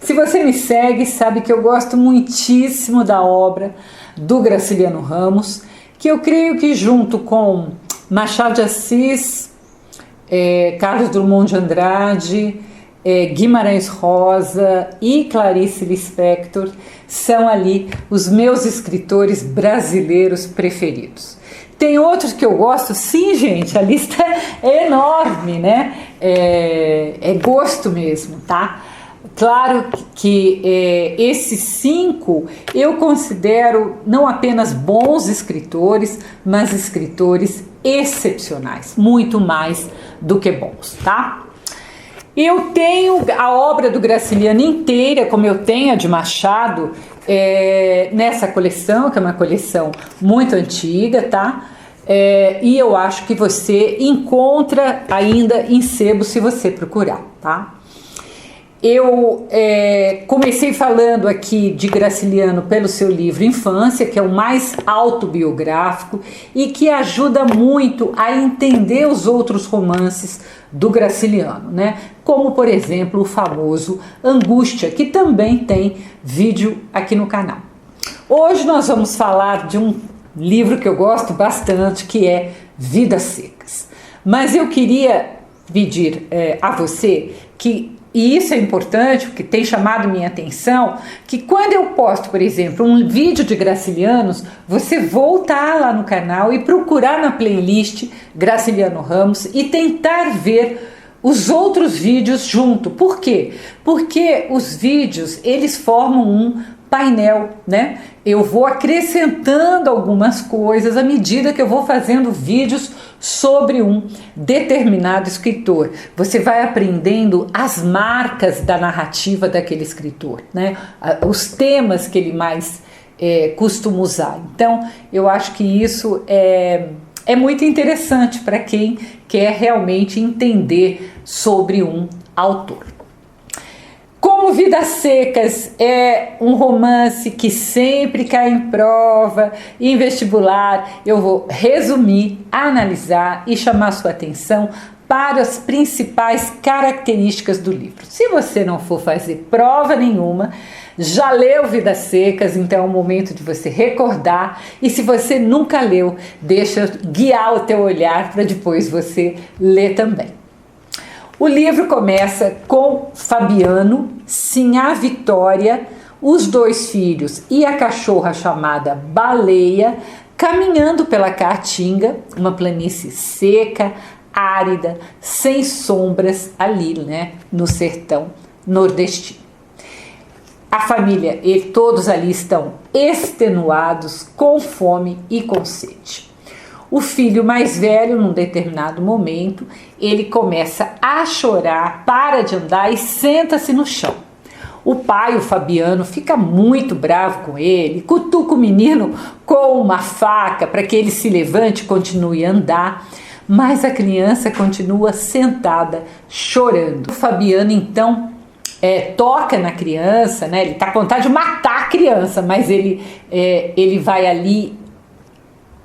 Se você me segue, sabe que eu gosto muitíssimo da obra do Graciliano Ramos, que eu creio que junto com Machado de Assis, Carlos Drummond de Andrade, Guimarães Rosa e Clarice Lispector são ali os meus escritores brasileiros preferidos. Tem outros que eu gosto, sim, gente, a lista é enorme, né? É gosto mesmo, tá? Claro que esses 5 eu considero não apenas bons escritores, mas escritores excepcionais, muito mais do que bons, tá? Eu tenho a obra do Graciliano inteira, como eu tenho a de Machado, nessa coleção, que é uma coleção muito antiga, tá? E eu acho que você encontra ainda em sebo se você procurar, tá? Eu comecei falando aqui de Graciliano pelo seu livro Infância, que é o mais autobiográfico e que ajuda muito a entender os outros romances do Graciliano, né? Como, por exemplo, o famoso Angústia, que também tem vídeo aqui no canal. Hoje nós vamos falar de um livro que eu gosto bastante, que é Vidas Secas. Mas eu queria pedir a você que, e isso é importante, porque tem chamado minha atenção, que quando eu posto, por exemplo, um vídeo de Gracilianos, você voltar lá no canal e procurar na playlist Graciliano Ramos e tentar ver os outros vídeos junto. Por quê? Porque os vídeos, eles formam um painel, né? Eu vou acrescentando algumas coisas à medida que eu vou fazendo vídeos sobre um determinado escritor. Você vai aprendendo as marcas da narrativa daquele escritor, né? Os temas que ele mais costuma usar. Então, eu acho que isso é muito interessante para quem quer realmente entender sobre um autor. Como Vidas Secas é um romance que sempre cai em prova, em vestibular, eu vou resumir, analisar e chamar sua atenção para as principais características do livro. Se você não for fazer prova nenhuma, já leu Vidas Secas, então é o momento de você recordar, e se você nunca leu, deixa guiar o teu olhar para depois você ler também. O livro começa com Fabiano, Sinhá Vitória, os 2 filhos e a cachorra chamada Baleia caminhando pela Caatinga, uma planície seca, árida, sem sombras ali, né, no sertão nordestino. A família, todos ali estão extenuados, com fome e com sede. O filho mais velho, num determinado momento, ele começa a chorar, para de andar e senta-se no chão. O pai, o Fabiano, fica muito bravo com ele, cutuca o menino com uma faca para que ele se levante e continue a andar, mas a criança continua sentada, chorando. O Fabiano, então, toca na criança, né? Ele está com vontade de matar a criança, mas ele vai ali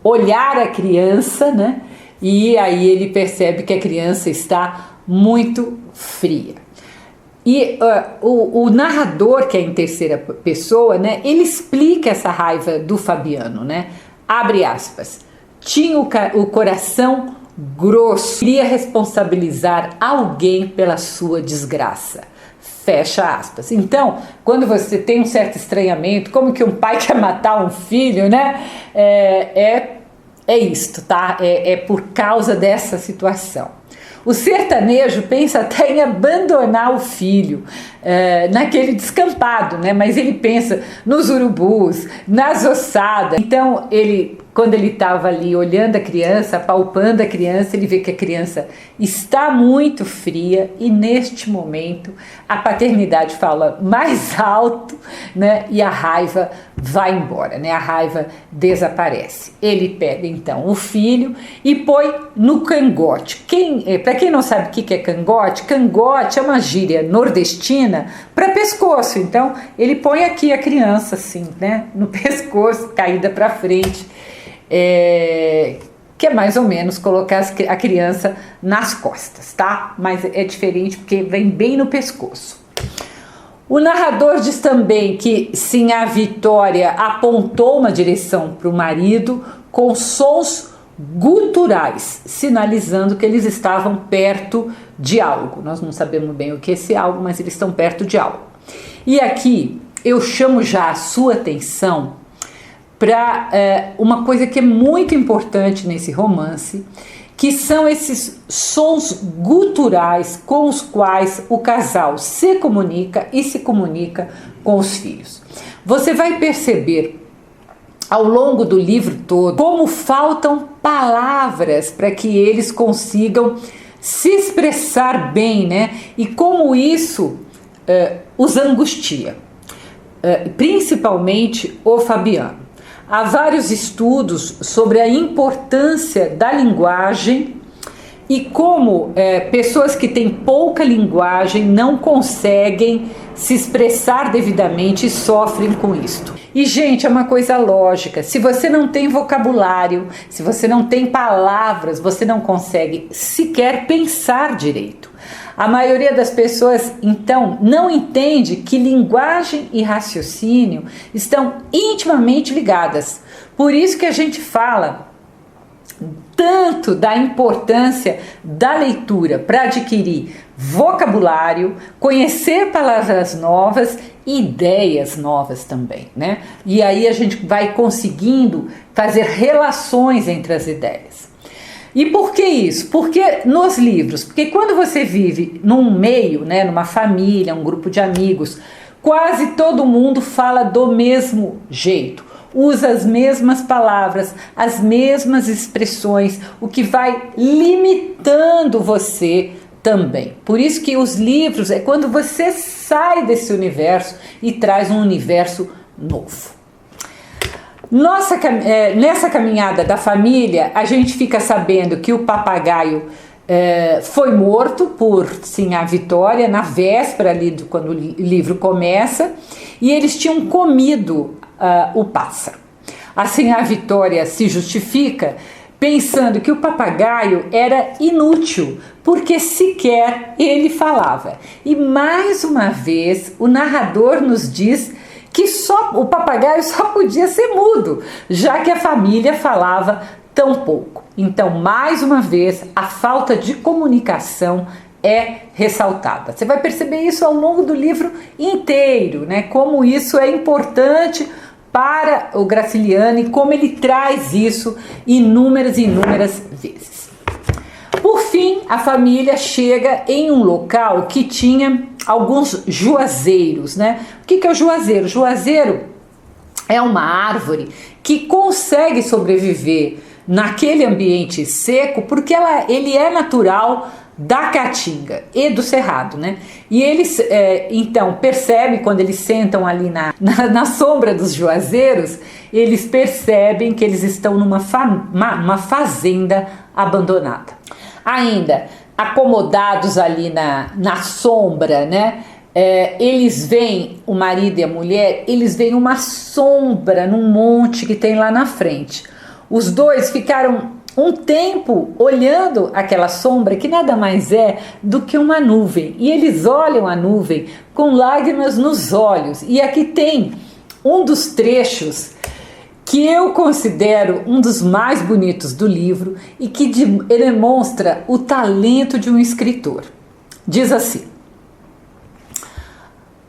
olhar a criança, né? E aí ele percebe que a criança está muito fria. E o narrador, que é em terceira pessoa, né? Ele explica essa raiva do Fabiano, né? Abre aspas. Tinha o coração grosso, queria responsabilizar alguém pela sua desgraça. Fecha aspas. Então, quando você tem um certo estranhamento, como que um pai quer matar um filho, né? É isto, tá? É por causa dessa situação. O sertanejo pensa até em abandonar o filho naquele descampado, né? Mas ele pensa nos urubus, nas ossadas. Então, quando ele estava ali olhando a criança, apalpando a criança, ele vê que a criança está muito fria e neste momento a paternidade fala mais alto, né? E a raiva vai embora, né? A raiva desaparece. Ele pega então o filho e põe no cangote. Para quem não sabe o que é cangote, cangote é uma gíria nordestina para pescoço. Então ele põe aqui a criança assim, né? No pescoço, caída para frente. Que é mais ou menos colocar a criança nas costas, tá? Mas é diferente porque vem bem no pescoço. O narrador diz também que Sinhá Vitória apontou uma direção para o marido com sons guturais, sinalizando que eles estavam perto de algo. Nós não sabemos bem o que é esse algo, mas eles estão perto de algo. E aqui eu chamo já a sua atenção para uma coisa que é muito importante nesse romance, que são esses sons guturais com os quais o casal se comunica e se comunica com os filhos. Você vai perceber ao longo do livro todo como faltam palavras para que eles consigam se expressar bem, né? E como isso os angustia, principalmente o Fabiano. Há vários estudos sobre a importância da linguagem e como pessoas que têm pouca linguagem não conseguem se expressar devidamente e sofrem com isto. E, gente, é uma coisa lógica. Se você não tem vocabulário, se você não tem palavras, você não consegue sequer pensar direito. A maioria das pessoas, então, não entende que linguagem e raciocínio estão intimamente ligadas. Por isso que a gente fala tanto da importância da leitura para adquirir vocabulário, conhecer palavras novas e ideias novas também, né? E aí a gente vai conseguindo fazer relações entre as ideias. E por que isso? Porque nos livros, porque quando você vive num meio, né, numa família, um grupo de amigos, quase todo mundo fala do mesmo jeito, usa as mesmas palavras, as mesmas expressões, o que vai limitando você também. Por isso que os livros é quando você sai desse universo e traz um universo novo. Nessa caminhada da família, a gente fica sabendo que o papagaio foi morto por Sinhá Vitória na véspera ali quando o livro começa, e eles tinham comido o pássaro. A Sinhá Vitória se justifica pensando que o papagaio era inútil, porque sequer ele falava. E mais uma vez o narrador nos diz que o papagaio só podia ser mudo, já que a família falava tão pouco. Então, mais uma vez, a falta de comunicação é ressaltada. Você vai perceber isso ao longo do livro inteiro, né? Como isso é importante para o Graciliano e como ele traz isso inúmeras vezes. Por fim, a família chega em um local que tinha alguns juazeiros, né? O que é o juazeiro? O juazeiro é uma árvore que consegue sobreviver naquele ambiente seco porque ele é natural da caatinga e do cerrado, né? E eles então percebem, quando eles sentam ali na sombra dos juazeiros, eles percebem que eles estão numa fazenda abandonada. Ainda acomodados ali na sombra, né? Eles veem, o marido e a mulher, eles veem uma sombra num monte que tem lá na frente. Os dois ficaram um tempo olhando aquela sombra, que nada mais é do que uma nuvem, e eles olham a nuvem com lágrimas nos olhos. E aqui tem um dos trechos que eu considero um dos mais bonitos do livro e que demonstra o talento de um escritor. Diz assim,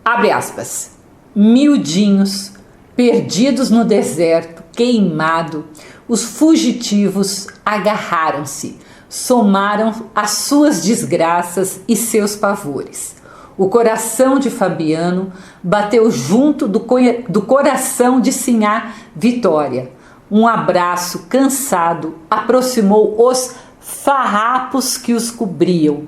abre aspas, miudinhos, perdidos no deserto, queimado, os fugitivos agarraram-se, somaram as suas desgraças e seus pavores. O coração de Fabiano bateu junto do coração de Sinhá Vitória. Um abraço cansado aproximou os farrapos que os cobriam.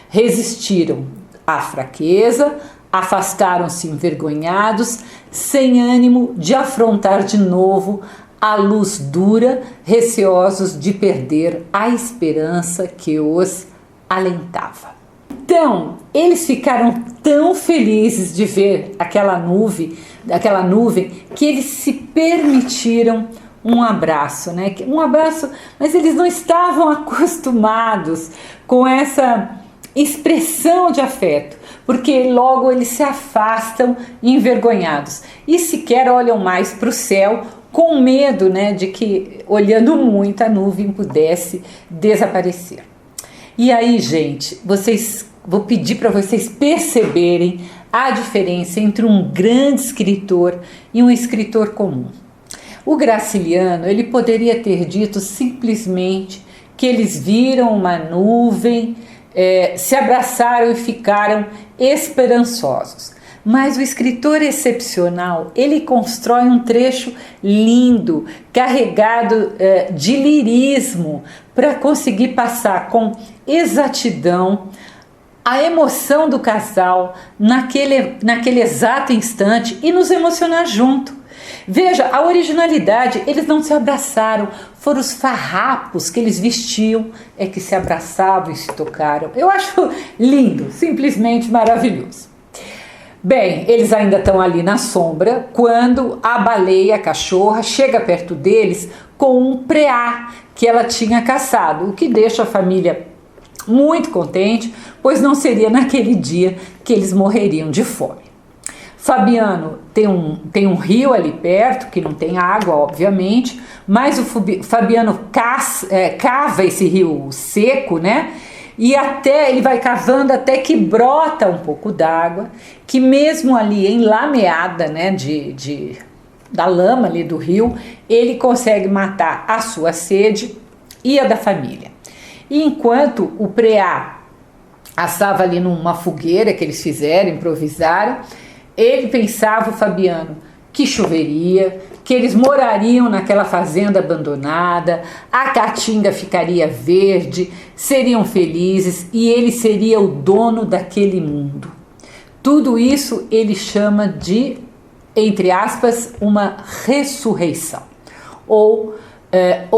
Resistiram à fraqueza, afastaram-se envergonhados, sem ânimo de afrontar de novo a luz dura, receosos de perder a esperança que os alentava. Então, eles ficaram tão felizes de ver aquela nuvem, que eles se permitiram um abraço, né? Um abraço, mas eles não estavam acostumados com essa expressão de afeto, porque logo eles se afastam envergonhados e sequer olham mais para o céu, com medo, né, de que, olhando muito, a nuvem pudesse desaparecer. E aí, gente, vou pedir para vocês perceberem a diferença entre um grande escritor e um escritor comum. O Graciliano, ele poderia ter dito simplesmente que eles viram uma nuvem, se abraçaram e ficaram esperançosos. Mas o escritor excepcional, ele constrói um trecho lindo, carregado de lirismo, para conseguir passar com exatidão a emoção do casal naquele exato instante e nos emocionar junto. Veja, a originalidade, eles não se abraçaram, foram os farrapos que eles vestiam que se abraçavam e se tocaram. Eu acho lindo, simplesmente maravilhoso. Bem, eles ainda estão ali na sombra quando a baleia, a cachorra, chega perto deles com um preá que ela tinha caçado, o que deixa a família muito contente, pois não seria naquele dia que eles morreriam de fome. Fabiano tem um rio ali perto, que não tem água, obviamente, mas o Fabiano cava esse rio seco, né? E ele vai cavando até que brota um pouco d'água, que mesmo ali enlameada, né, da lama ali do rio, ele consegue matar a sua sede e a da família. E enquanto o preá assava ali numa fogueira que eles fizeram, improvisaram, ele pensava, o Fabiano, que choveria, que eles morariam naquela fazenda abandonada, a caatinga ficaria verde, seriam felizes e ele seria o dono daquele mundo. Tudo isso ele chama de, entre aspas, uma ressurreição. Ou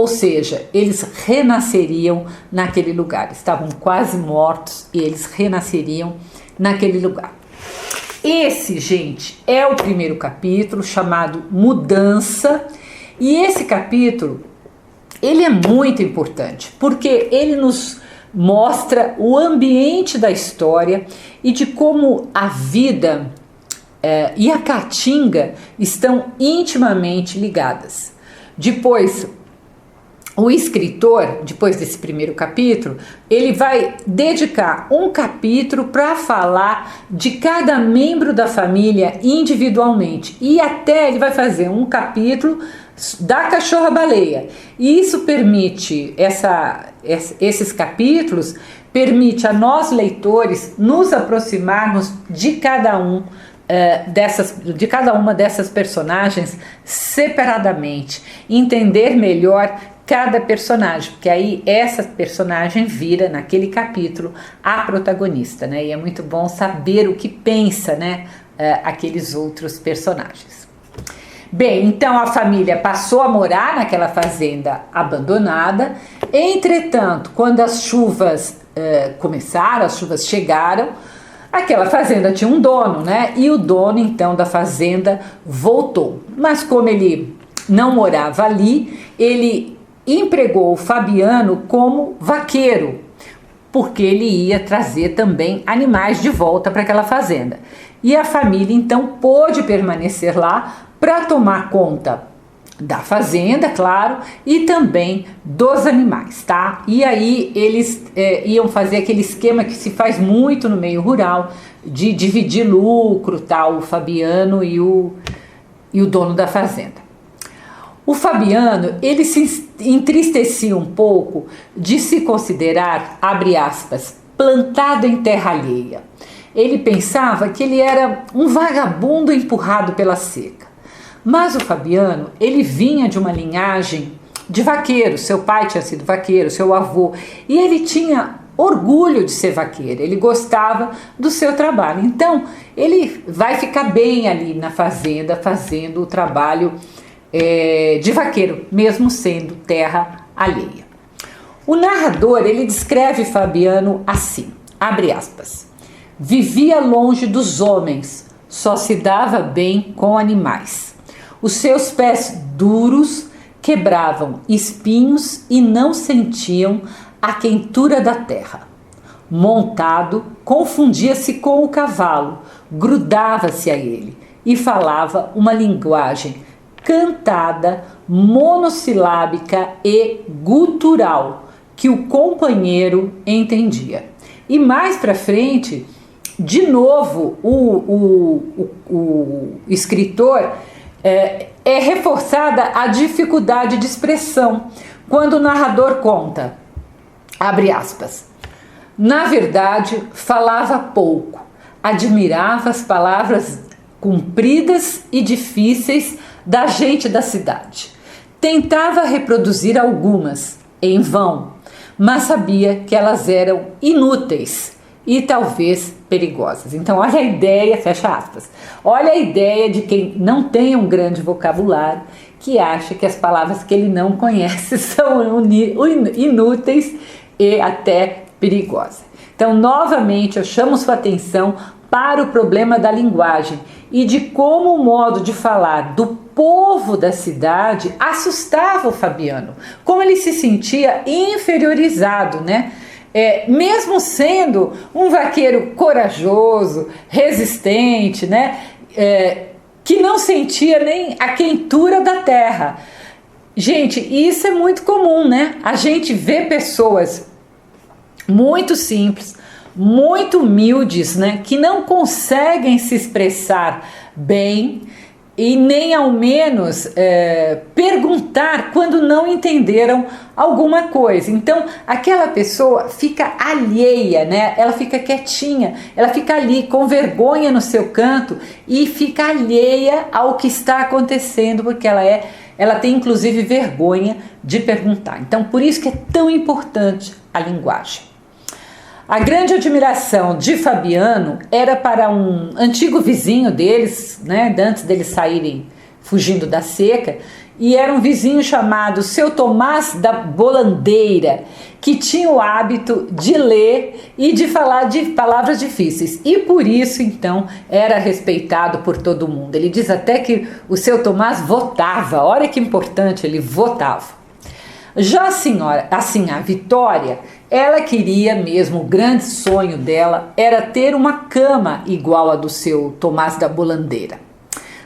seja, eles renasceriam naquele lugar. Estavam quase mortos e eles renasceriam naquele lugar. Esse, gente, é o primeiro capítulo, chamado Mudança, e esse capítulo, ele é muito importante, porque ele nos mostra o ambiente da história e de como a vida e a caatinga estão intimamente ligadas. Depois, o escritor, depois desse primeiro capítulo, ele vai dedicar um capítulo para falar de cada membro da família individualmente. E até ele vai fazer um capítulo da cachorra-baleia. E isso permite, esses capítulos, permite a nós leitores nos aproximarmos de cada uma dessas personagens separadamente, entender melhor cada personagem, porque aí essa personagem vira naquele capítulo a protagonista, né? E é muito bom saber o que pensa, né, aqueles outros personagens. Bem, então a família passou a morar naquela fazenda abandonada. Entretanto, quando as chuvas começaram, as chuvas chegaram, aquela fazenda tinha um dono, né? E o dono então da fazenda voltou. Mas como ele não morava ali, ele empregou o Fabiano como vaqueiro, porque ele ia trazer também animais de volta para aquela fazenda. E a família então pôde permanecer lá para tomar conta da fazenda, claro, e também dos animais, tá? E aí eles iam fazer aquele esquema que se faz muito no meio rural, de dividir lucro, tal, o Fabiano e o dono da fazenda. O Fabiano, ele se entristecia um pouco de se considerar, abre aspas, plantado em terra alheia. Ele pensava que ele era um vagabundo empurrado pela seca. Mas o Fabiano, ele vinha de uma linhagem de vaqueiro, seu pai tinha sido vaqueiro, seu avô, e ele tinha orgulho de ser vaqueiro, ele gostava do seu trabalho. Então, ele vai ficar bem ali na fazenda, fazendo o trabalho de vaqueiro, mesmo sendo terra alheia. O narrador, ele descreve Fabiano assim, abre aspas, vivia longe dos homens, só se dava bem com animais. Os seus pés duros quebravam espinhos e não sentiam a quentura da terra. montado, confundia-se com o cavalo, grudava-se a ele e falava uma linguagem cantada, monossilábica e gutural, que o companheiro entendia. E mais para frente, de novo, o escritor é reforçada a dificuldade de expressão, quando o narrador conta, abre aspas, na verdade, falava pouco, admirava as palavras compridas e difíceis da gente da cidade. Tentava reproduzir algumas, em vão, mas sabia que elas eram inúteis e talvez perigosas. Então, olha a ideia, fecha aspas, olha a ideia de quem não tem um grande vocabulário, que acha que as palavras que ele não conhece são inúteis e até perigosas. Então, novamente, eu chamo sua atenção para o problema da linguagem e de como o modo de falar do povo da cidade assustava o Fabiano, como ele se sentia inferiorizado, né? Mesmo sendo um vaqueiro corajoso, resistente, né? Que não sentia nem a quentura da terra. Gente, isso é muito comum, né? A gente vê pessoas muito simples, muito humildes, né? Que não conseguem se expressar bem e nem ao menos perguntar quando não entenderam alguma coisa. Então aquela pessoa fica alheia, né? Ela fica quietinha, ela fica ali com vergonha no seu canto e fica alheia ao que está acontecendo, porque ela tem inclusive vergonha de perguntar. Então por isso que é tão importante a linguagem. A grande admiração de Fabiano era para um antigo vizinho deles, né, antes deles saírem fugindo da seca, e era um vizinho chamado Seu Tomás da Bolandeira, que tinha o hábito de ler e de falar de palavras difíceis, e por isso então era respeitado por todo mundo. Ele diz até que o Seu Tomás votava, olha que importante, ele votava. Já a Vitória, ela queria mesmo, o grande sonho dela era ter uma cama igual a do Seu Tomás da Bolandeira.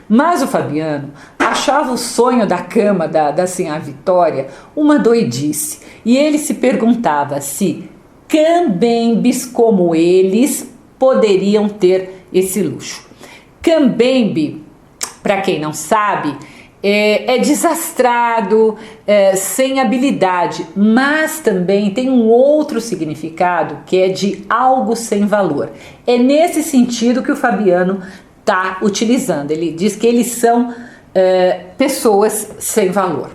Mas o Fabiano achava o sonho da cama da Sinhá Vitória uma doidice, e ele se perguntava se cambembes como eles poderiam ter esse luxo. Cambembe, para quem não sabe, é desastrado, sem habilidade, mas também tem um outro significado que é de algo sem valor. É nesse sentido que o Fabiano está utilizando. Ele diz que eles são pessoas sem valor.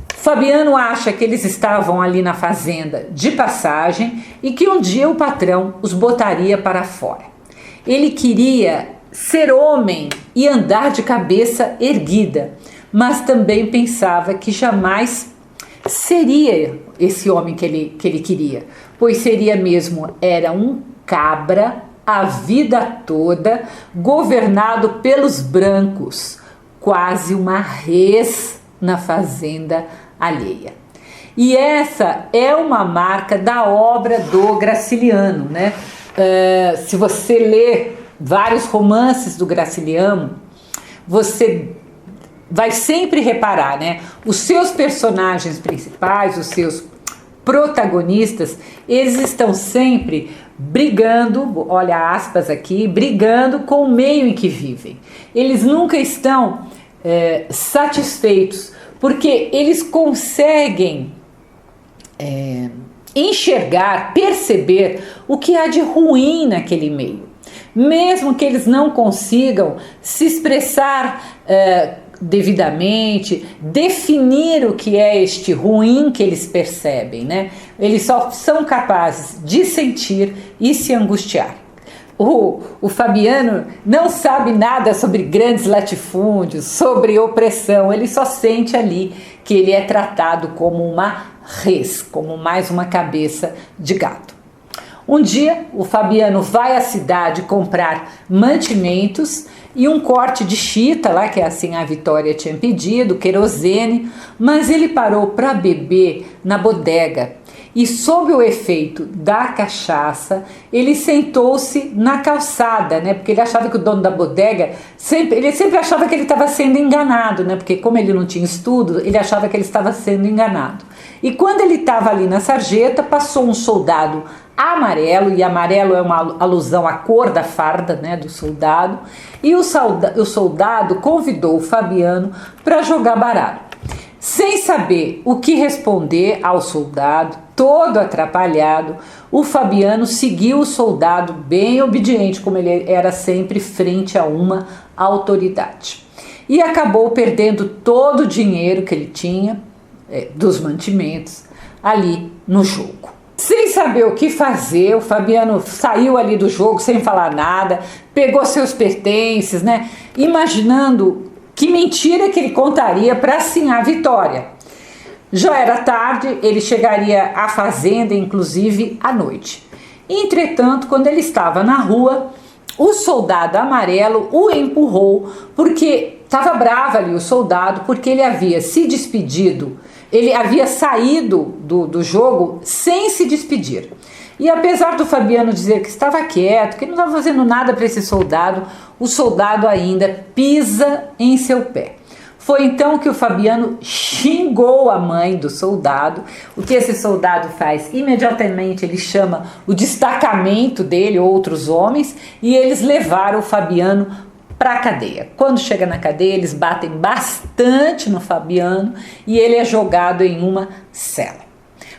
Fabiano acha que eles estavam ali na fazenda de passagem e que um dia o patrão os botaria para fora. Ele queria ser homem e andar de cabeça erguida, mas também pensava que jamais seria esse homem que ele queria, pois seria mesmo, era um cabra a vida toda, governado pelos brancos, quase uma res na fazenda alheia. E essa é uma marca da obra do Graciliano, né? Se você ler vários romances do Graciliano, você vai sempre reparar, né? Os seus personagens principais, os seus protagonistas, eles estão sempre brigando, olha aspas aqui, brigando com o meio em que vivem. Eles nunca estão satisfeitos, porque eles conseguem enxergar, perceber o que há de ruim naquele meio. Mesmo que eles não consigam se expressar devidamente, definir o que é este ruim que eles percebem, né? Eles só são capazes de sentir e se angustiar. O Fabiano não sabe nada sobre grandes latifúndios, sobre opressão, ele só sente ali que ele é tratado como uma res, como mais uma cabeça de gato. Um dia, o Fabiano vai à cidade comprar mantimentos e um corte de chita, lá que assim a Vitória tinha pedido, querosene, mas ele parou para beber na bodega. e, sob o efeito da cachaça, ele sentou-se na calçada, né? Porque ele achava que o dono da bodega, ele sempre achava que ele estava sendo enganado, né? Porque como ele não tinha estudo, ele achava que ele estava sendo enganado. E quando ele estava ali na sarjeta, passou um soldado amarelo, e amarelo é uma alusão à cor da farda, né, do soldado, e o soldado convidou o Fabiano para jogar baralho. Sem saber o que responder ao soldado, todo atrapalhado, o Fabiano seguiu o soldado bem obediente, como ele era sempre frente a uma autoridade. E acabou perdendo todo o dinheiro que ele tinha, dos mantimentos, ali no jogo. Sem saber o que fazer, o Fabiano saiu ali do jogo sem falar nada, pegou seus pertences, né? Imaginando que mentira que ele contaria para assinhar a vitória. Já era tarde, ele chegaria à fazenda, inclusive à noite. Entretanto, quando ele estava na rua, o soldado amarelo o empurrou, porque estava bravo ali o soldado, porque ele havia se despedido. Ele havia saído do jogo sem se despedir. E apesar do Fabiano dizer que estava quieto, que não estava fazendo nada para esse soldado, o soldado ainda pisa em seu pé. Foi então que o Fabiano xingou a mãe do soldado. O que esse soldado faz? Imediatamente ele chama o destacamento dele, outros homens, e eles levaram o Fabiano para a cadeia. Quando chega na cadeia, eles batem bastante no Fabiano e ele é jogado em uma cela.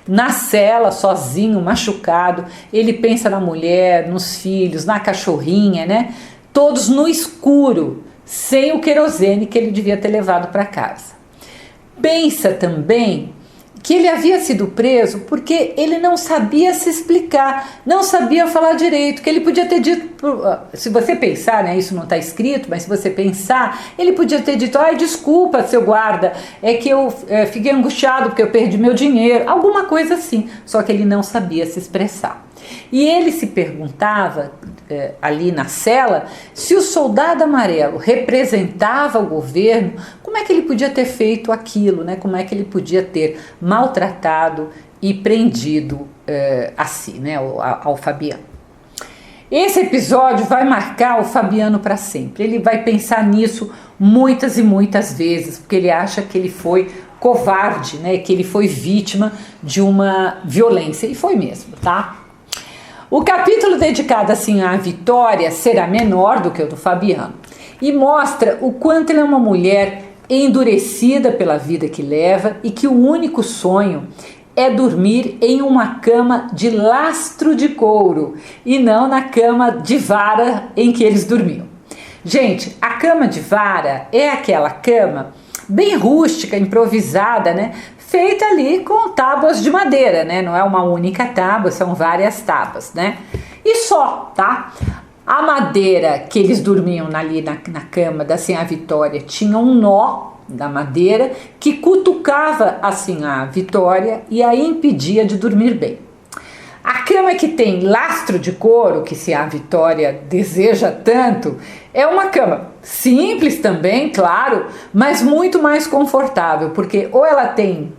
Na cela, sozinho, machucado, ele pensa na mulher, nos filhos, na cachorrinha, né? Todos no escuro, sem o querosene que ele devia ter levado para casa. Pensa também que ele havia sido preso porque ele não sabia se explicar, não sabia falar direito, que ele podia ter dito, se você pensar, né, isso não está escrito, mas se você pensar, ele podia ter dito, ai, desculpa, seu guarda, é que eu fiquei angustiado porque eu perdi meu dinheiro, alguma coisa assim, só que ele não sabia se expressar. E ele se perguntava, ali na cela, se o soldado amarelo representava o governo, como é que ele podia ter feito aquilo, né? Como é que ele podia ter maltratado e prendido assim, né? ao Fabiano. Esse episódio vai marcar o Fabiano para sempre. Ele vai pensar nisso muitas e muitas vezes, porque ele acha que ele foi covarde, né? Que ele foi vítima de uma violência, e foi mesmo, tá? O capítulo dedicado assim à Vitória será menor do que o do Fabiano e mostra o quanto ela é uma mulher endurecida pela vida que leva e que o único sonho é dormir em uma cama de lastro de couro e não na cama de vara em que eles dormiam. Gente, a cama de vara é aquela cama bem rústica, improvisada, né? Feita ali com tábuas de madeira, né? Não é uma única tábua, são várias tábuas, né? E só, tá? A madeira que eles dormiam ali na cama da Sinhá Vitória tinha um nó da madeira que cutucava a Sinhá Vitória e a impedia de dormir bem. A cama que tem lastro de couro, que Sinhá Vitória deseja tanto, é uma cama simples também, claro, mas muito mais confortável, porque ou ela tem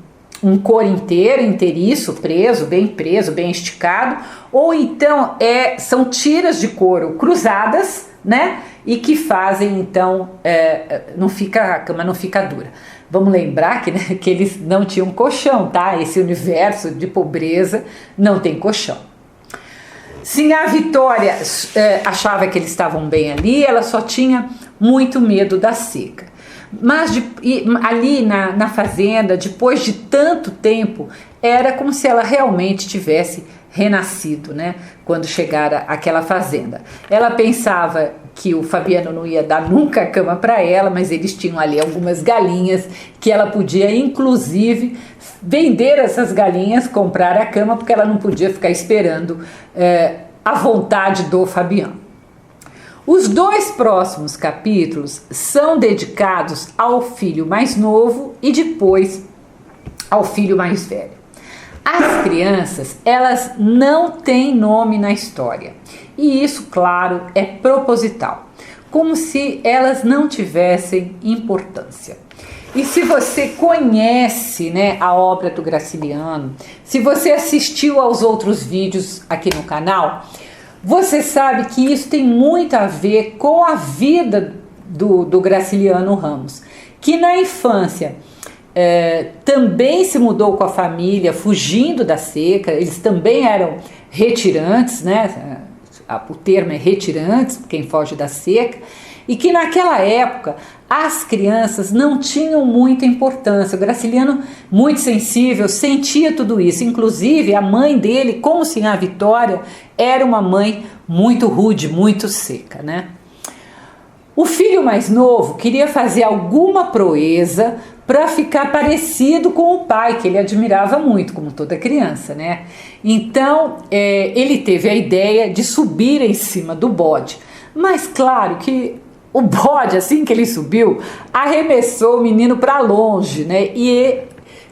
um couro inteiriço, preso, bem esticado, ou então são tiras de couro cruzadas, né? E que fazem, então, a cama não fica dura. Vamos lembrar que eles não tinham colchão, tá? Esse universo de pobreza não tem colchão. Sinhá Vitória achava que eles estavam bem ali, ela só tinha muito medo da seca. Mas ali na fazenda, depois de tanto tempo, era como se ela realmente tivesse renascido, né? Quando chegara àquela fazenda. Ela pensava que o Fabiano não ia dar nunca a cama para ela, mas eles tinham ali algumas galinhas que ela podia, inclusive, vender essas galinhas, comprar a cama, porque ela não podia ficar esperando a vontade do Fabiano. Os 2 próximos capítulos são dedicados ao filho mais novo e depois ao filho mais velho. As crianças, elas não têm nome na história. E isso, claro, é proposital, como se elas não tivessem importância. E se você conhece, né, a obra do Graciliano, se você assistiu aos outros vídeos aqui no canal, você sabe que isso tem muito a ver com a vida do Graciliano Ramos, que na infância também se mudou com a família, fugindo da seca. Eles também eram retirantes, né? O termo é retirantes, quem foge da seca, e que naquela época as crianças não tinham muita importância. O Graciliano, muito sensível, sentia tudo isso. Inclusive a mãe dele, como Sinhá Vitória, era uma mãe muito rude, muito seca, né? O filho mais novo queria fazer alguma proeza para ficar parecido com o pai, que ele admirava muito, como toda criança, né? Então, ele teve a ideia de subir em cima do bode. Mas claro que o bode, assim que ele subiu, arremessou o menino para longe, né? E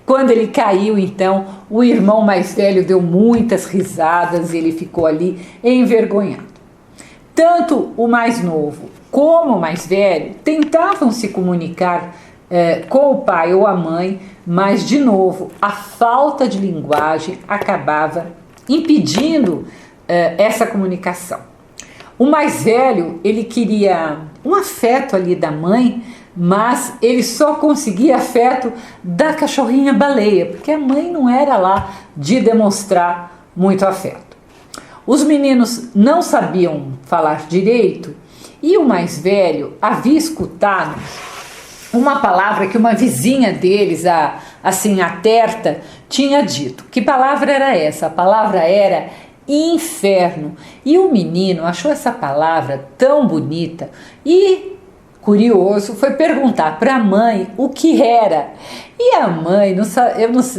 quando ele caiu, então, o irmão mais velho deu muitas risadas e ele ficou ali envergonhado. Tanto o mais novo como o mais velho tentavam se comunicar com o pai ou a mãe, mas de novo a falta de linguagem acabava impedindo essa comunicação. O mais velho, ele queria um afeto ali da mãe, mas ele só conseguia afeto da cachorrinha baleia, porque a mãe não era lá de demonstrar muito afeto. Os meninos não sabiam falar direito e o mais velho havia escutado uma palavra que uma vizinha deles, a Terta, tinha dito. Que palavra era essa? A palavra era inferno. E o menino achou essa palavra tão bonita e, curioso, foi perguntar para a mãe o que era. E a mãe,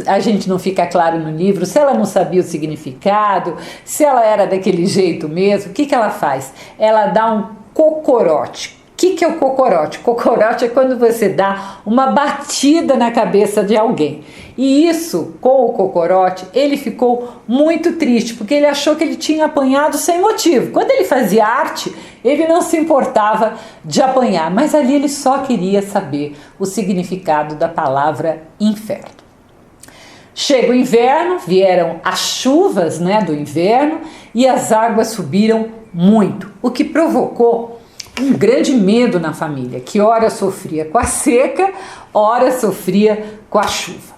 a gente não fica claro no livro se ela não sabia o significado, se ela era daquele jeito mesmo. O que ela faz? Ela dá um cocorote. O que é o cocorote? Cocorote é quando você dá uma batida na cabeça de alguém. E isso, com o cocorote, ele ficou muito triste, porque ele achou que ele tinha apanhado sem motivo. Quando ele fazia arte, ele não se importava de apanhar, mas ali ele só queria saber o significado da palavra inferno. Chega o inverno, vieram as chuvas, né, do inverno e as águas subiram muito, o que provocou um grande medo na família, que ora sofria com a seca, ora sofria com a chuva.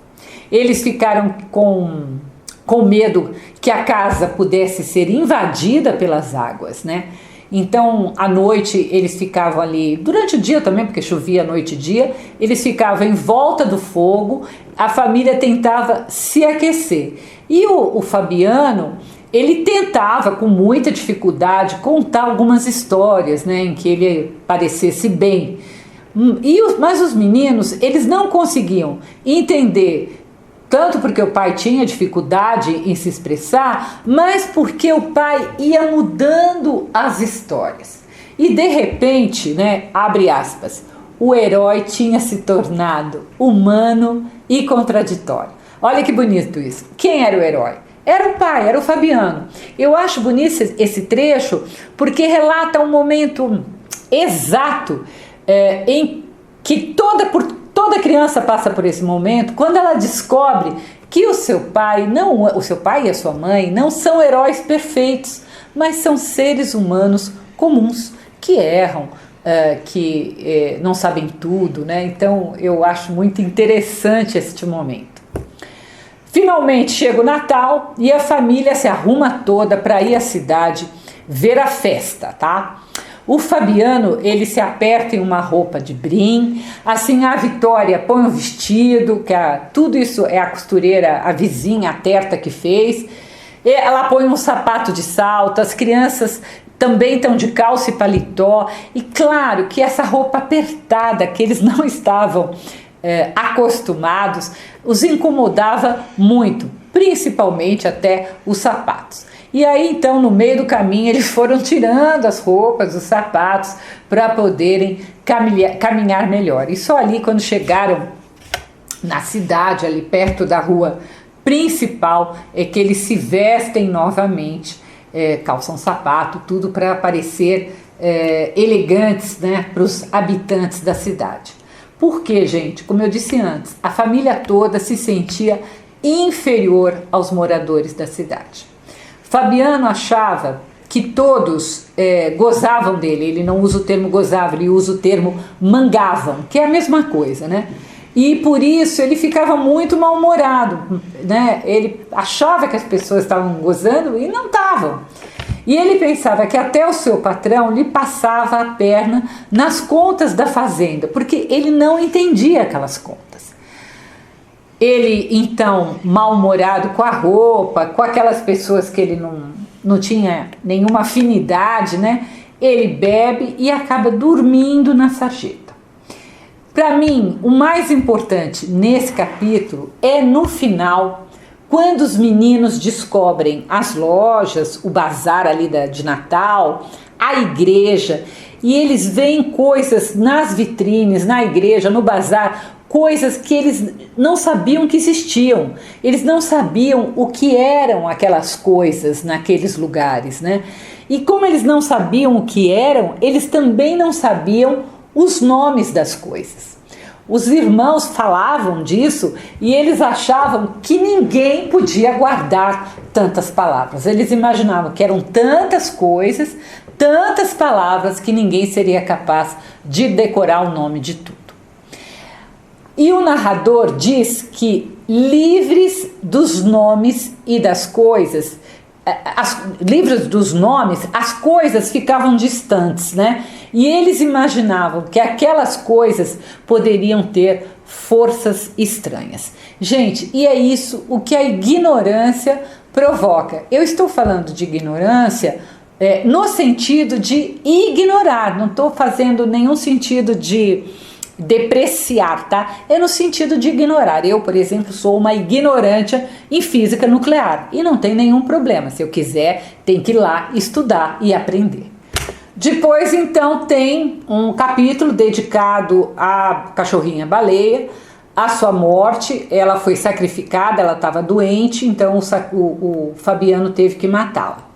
Eles ficaram com medo que a casa pudesse ser invadida pelas águas, né? Então, à noite, eles ficavam ali, durante o dia também, porque chovia noite e dia, eles ficavam em volta do fogo, a família tentava se aquecer. E o Fabiano, ele tentava, com muita dificuldade, contar algumas histórias, né, em que ele parecesse bem. Mas os meninos, eles não conseguiam entender, tanto porque o pai tinha dificuldade em se expressar, mas porque o pai ia mudando as histórias. E de repente, né, abre aspas, o herói tinha se tornado humano e contraditório. Olha que bonito isso. Quem era o herói? Era o pai, era o Fabiano. Eu acho bonito esse trecho porque relata um momento exato em que toda criança passa por esse momento, quando ela descobre que o seu pai e a sua mãe não são heróis perfeitos, mas são seres humanos comuns que erram, que não sabem tudo, né? Então eu acho muito interessante este momento. Finalmente chega o Natal e a família se arruma toda para ir à cidade ver a festa, tá? O Fabiano, ele se aperta em uma roupa de brim, assim a Vitória põe um vestido, tudo isso é a costureira, a vizinha, a Terta que fez. Ela põe um sapato de salto, as crianças também estão de calça e paletó. E claro que essa roupa apertada, que eles não estavam acostumados, os incomodava muito, principalmente até os sapatos. E aí então no meio do caminho eles foram tirando as roupas, os sapatos, para poderem caminhar melhor. E só ali quando chegaram na cidade, ali perto da rua principal, é que eles se vestem novamente, calçam sapato, tudo para parecer elegantes, né, para os habitantes da cidade. Porque, gente, como eu disse antes, a família toda se sentia inferior aos moradores da cidade. Fabiano achava que todos gozavam dele. Ele não usa o termo gozava, ele usa o termo mangavam, que é a mesma coisa, né? E por isso ele ficava muito mal-humorado, né? Ele achava que as pessoas estavam gozando e não estavam. E ele pensava que até o seu patrão lhe passava a perna nas contas da fazenda, porque ele não entendia aquelas contas. Ele, então, mal-humorado com a roupa, com aquelas pessoas que ele não tinha nenhuma afinidade, né? Ele bebe e acaba dormindo na sarjeta. Para mim, o mais importante nesse capítulo é no final, quando os meninos descobrem as lojas, o bazar ali de Natal, a igreja, e eles veem coisas nas vitrines, na igreja, no bazar, coisas que eles não sabiam que existiam. Eles não sabiam o que eram aquelas coisas naqueles lugares, né? E como eles não sabiam o que eram, eles também não sabiam os nomes das coisas. Os irmãos falavam disso e eles achavam que ninguém podia guardar tantas palavras. Eles imaginavam que eram tantas coisas, tantas palavras, que ninguém seria capaz de decorar o nome de tudo. E o narrador diz que, livres dos nomes e das coisas, livres dos nomes, as coisas ficavam distantes, né? E eles imaginavam que aquelas coisas poderiam ter forças estranhas. Gente, e é isso o que a ignorância provoca. Eu estou falando de ignorância no sentido de ignorar, não estou fazendo nenhum sentido de depreciar, tá? É no sentido de ignorar. Eu, por exemplo, sou uma ignorante em física nuclear e não tem nenhum problema. Se eu quiser, tem que ir lá estudar e aprender. Depois, então, tem um capítulo dedicado à cachorrinha baleia, à sua morte. Ela foi sacrificada, ela estava doente, então o Fabiano teve que matá-la.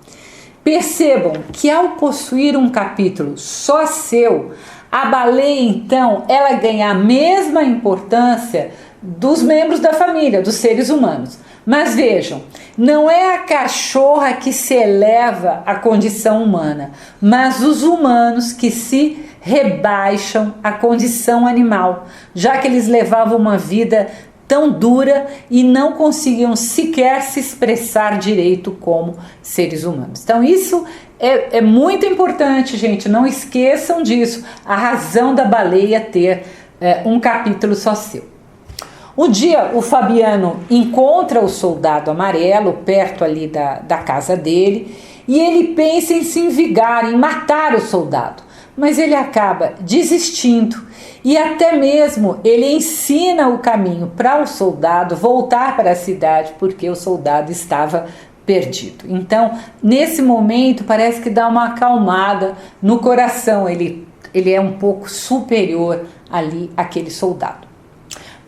Percebam que ao possuir um capítulo só seu, a baleia, então, ela ganha a mesma importância dos membros da família, dos seres humanos. Mas vejam, não é a cachorra que se eleva à condição humana, mas os humanos que se rebaixam à condição animal, já que eles levavam uma vida tão dura e não conseguiam sequer se expressar direito como seres humanos. Então isso é muito importante, gente, não esqueçam disso, a razão da baleia ter um capítulo só seu. Um dia o Fabiano encontra o soldado amarelo perto ali da casa dele e ele pensa em se vingar, em matar o soldado, mas ele acaba desistindo e até mesmo ele ensina o caminho para o soldado voltar para a cidade porque o soldado estava perdido. Então, nesse momento parece que dá uma acalmada no coração, ele é um pouco superior ali àquele soldado.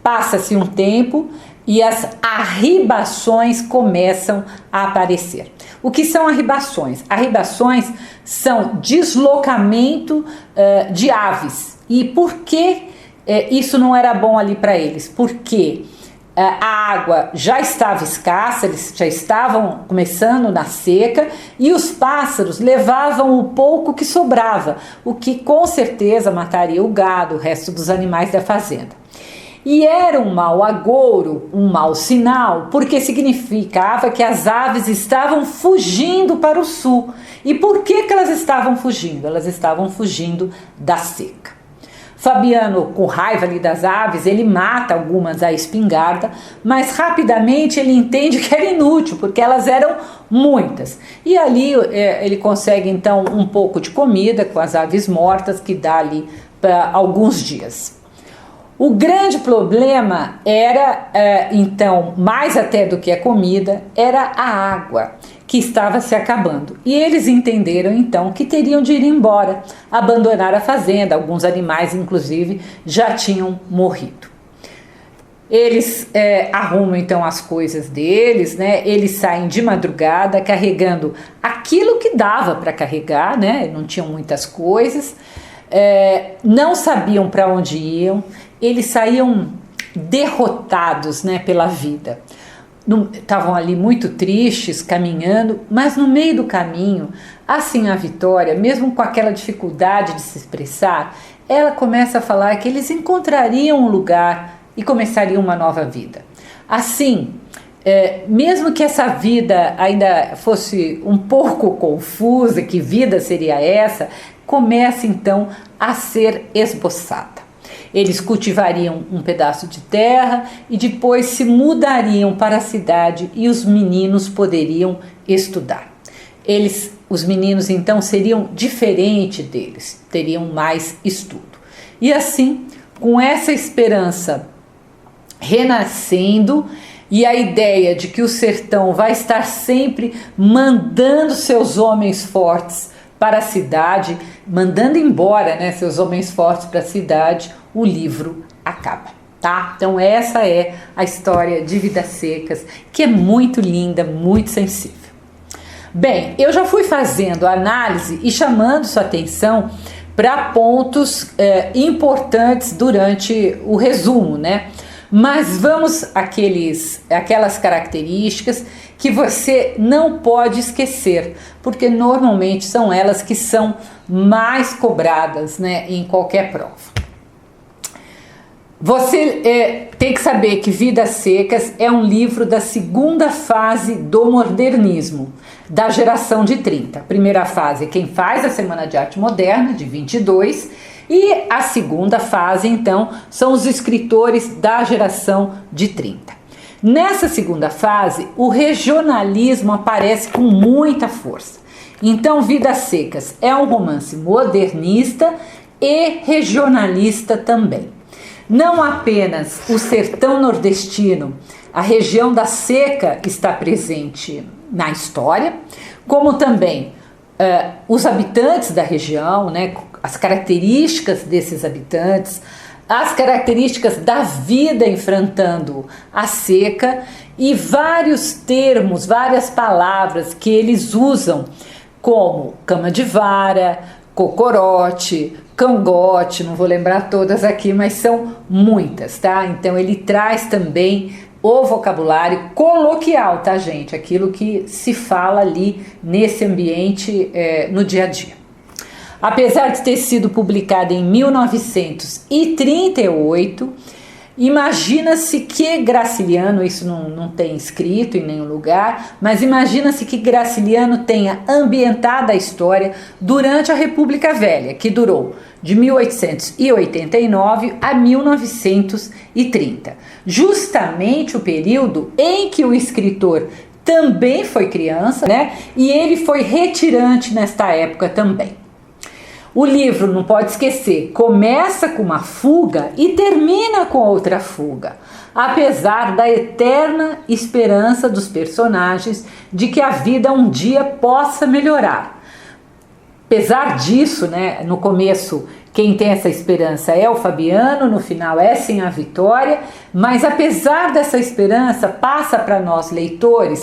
Passa-se um tempo e as arribações começam a aparecer. O que são arribações? Arribações são deslocamento de aves. E por que isso não era bom ali para eles? Porque a água já estava escassa, eles já estavam começando na seca e os pássaros levavam o pouco que sobrava, o que com certeza mataria o gado, o resto dos animais da fazenda. E era um mau agouro, um mau sinal, porque significava que as aves estavam fugindo para o sul. E por que elas estavam fugindo? Elas estavam fugindo da seca. Fabiano, com raiva ali das aves, ele mata algumas à espingarda, mas rapidamente ele entende que era inútil, porque elas eram muitas. E ali ele consegue então um pouco de comida com as aves mortas, que dá ali para alguns dias. O grande problema era, então, mais até do que a comida, era a água que estava se acabando. E eles entenderam, então, que teriam de ir embora, abandonar a fazenda. Alguns animais, inclusive, já tinham morrido. Eles arrumam, então, as coisas deles, né? Eles saem de madrugada carregando aquilo que dava para carregar, né? Não tinham muitas coisas. não sabiam para onde iam, eles saíam derrotados, né, pela vida. Estavam ali muito tristes, caminhando, mas no meio do caminho, assim a Vitória, mesmo com aquela dificuldade de se expressar, ela começa a falar que eles encontrariam um lugar e começariam uma nova vida. Assim, mesmo que essa vida ainda fosse um pouco confusa, que vida seria essa, começa então a ser esboçada. Eles cultivariam um pedaço de terra e depois se mudariam para a cidade e os meninos poderiam estudar. Os meninos então seriam diferentes deles, teriam mais estudo. E assim, com essa esperança renascendo e a ideia de que o sertão vai estar sempre mandando seus homens fortes para a cidade, mandando embora, né, seus homens fortes para a cidade, o livro acaba, tá? Então essa é a história de Vidas Secas, que é muito linda, muito sensível. Bem, eu já fui fazendo a análise e chamando sua atenção para pontos importantes durante o resumo, né? Mas vamos aquelas características que você não pode esquecer, porque normalmente são elas que são mais cobradas, né, em qualquer prova. Você tem que saber que Vidas Secas é um livro da segunda fase do modernismo, da geração de 30. A primeira fase é quem faz a Semana de Arte Moderna, de 22, e a segunda fase, então, são os escritores da geração de 30. Nessa segunda fase, o regionalismo aparece com muita força. Então, Vidas Secas é um romance modernista e regionalista também. Não apenas o sertão nordestino, a região da seca está presente na história, como também os habitantes da região, né, as características desses habitantes, as características da vida enfrentando a seca e vários termos, várias palavras que eles usam, como cama de vara, cocorote, cangote, não vou lembrar todas aqui, mas são muitas, tá? Então ele traz também o vocabulário coloquial, tá, gente? Aquilo que se fala ali nesse ambiente no dia a dia. Apesar de ter sido publicado em 1938, imagina-se que Graciliano, isso não tem escrito em nenhum lugar, mas imagina-se que Graciliano tenha ambientado a história durante a República Velha, que durou de 1889 a 1930, justamente o período em que o escritor também foi criança, né? E ele foi retirante nesta época também. O livro, não pode esquecer, começa com uma fuga e termina com outra fuga, apesar da eterna esperança dos personagens de que a vida um dia possa melhorar. Apesar disso, né, no começo quem tem essa esperança é o Fabiano, no final é sim a Vitória, mas apesar dessa esperança passa para nós leitores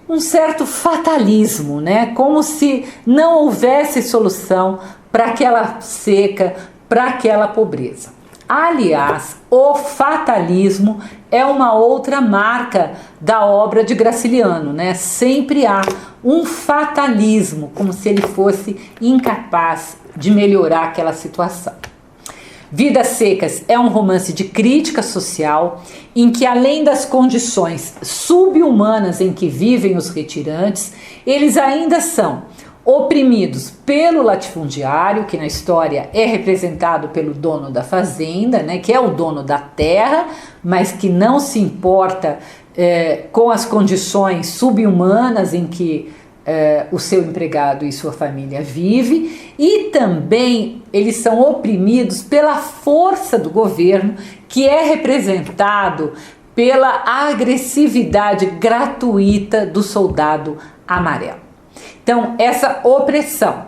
um certo fatalismo, né, como se não houvesse solução para aquela seca, para aquela pobreza. Aliás, o fatalismo é uma outra marca da obra de Graciliano, né? Sempre há um fatalismo, como se ele fosse incapaz de melhorar aquela situação. Vidas Secas é um romance de crítica social em que, além das condições subhumanas em que vivem os retirantes, eles ainda são oprimidos pelo latifundiário, que na história é representado pelo dono da fazenda, né, que é o dono da terra, mas que não se importa com as condições subhumanas em que o seu empregado e sua família vive, e também eles são oprimidos pela força do governo, que é representado pela agressividade gratuita do soldado amarelo. Então, essa opressão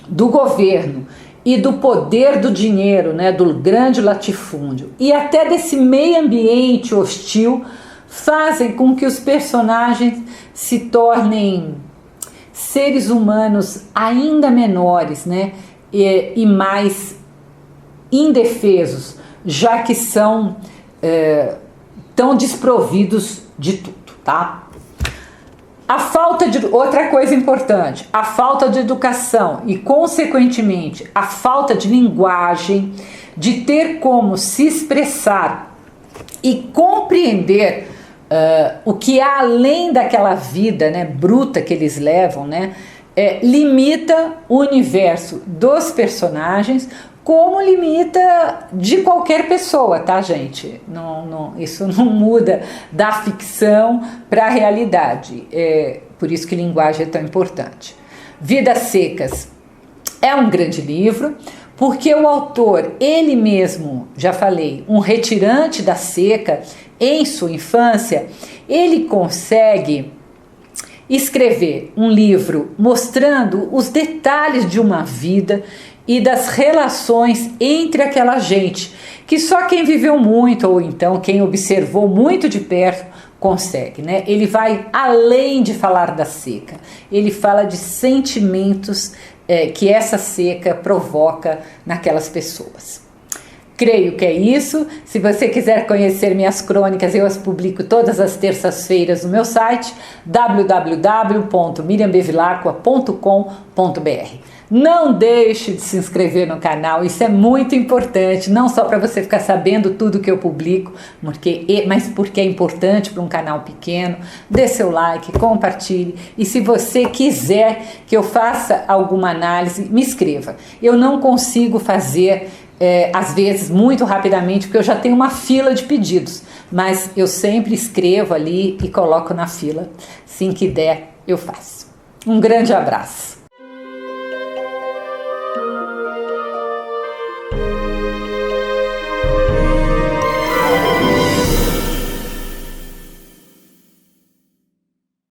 do governo e do poder do dinheiro, né, do grande latifúndio, e até desse meio ambiente hostil, fazem com que os personagens se tornem seres humanos ainda menores, né, e mais indefesos, já que são tão desprovidos de tudo, tá? Outra coisa importante, a falta de educação e, consequentemente, a falta de linguagem, de ter como se expressar e compreender o que há além daquela vida, né, bruta que eles levam, né, limita o universo dos personagens, como limita de qualquer pessoa, tá, gente? Isso não muda da ficção para a realidade. Por isso que linguagem é tão importante. Vidas Secas é um grande livro, porque o autor, ele mesmo, já falei, um retirante da seca em sua infância, ele consegue escrever um livro mostrando os detalhes de uma vida e das relações entre aquela gente, que só quem viveu muito, ou então quem observou muito de perto, consegue, né? Ele vai além de falar da seca, ele fala de sentimentos que essa seca provoca naquelas pessoas. Creio que é isso. Se você quiser conhecer minhas crônicas, eu as publico todas as terças-feiras no meu site www.miriambevilacqua.com.br. Não deixe de se inscrever no canal, isso é muito importante, não só para você ficar sabendo tudo que eu publico, mas porque é importante para um canal pequeno. Dê seu like, compartilhe, e se você quiser que eu faça alguma análise, me escreva. Eu não consigo fazer às vezes muito rapidamente, porque eu já tenho uma fila de pedidos, mas eu sempre escrevo ali e coloco na fila. Assim que der, eu faço. Um grande abraço.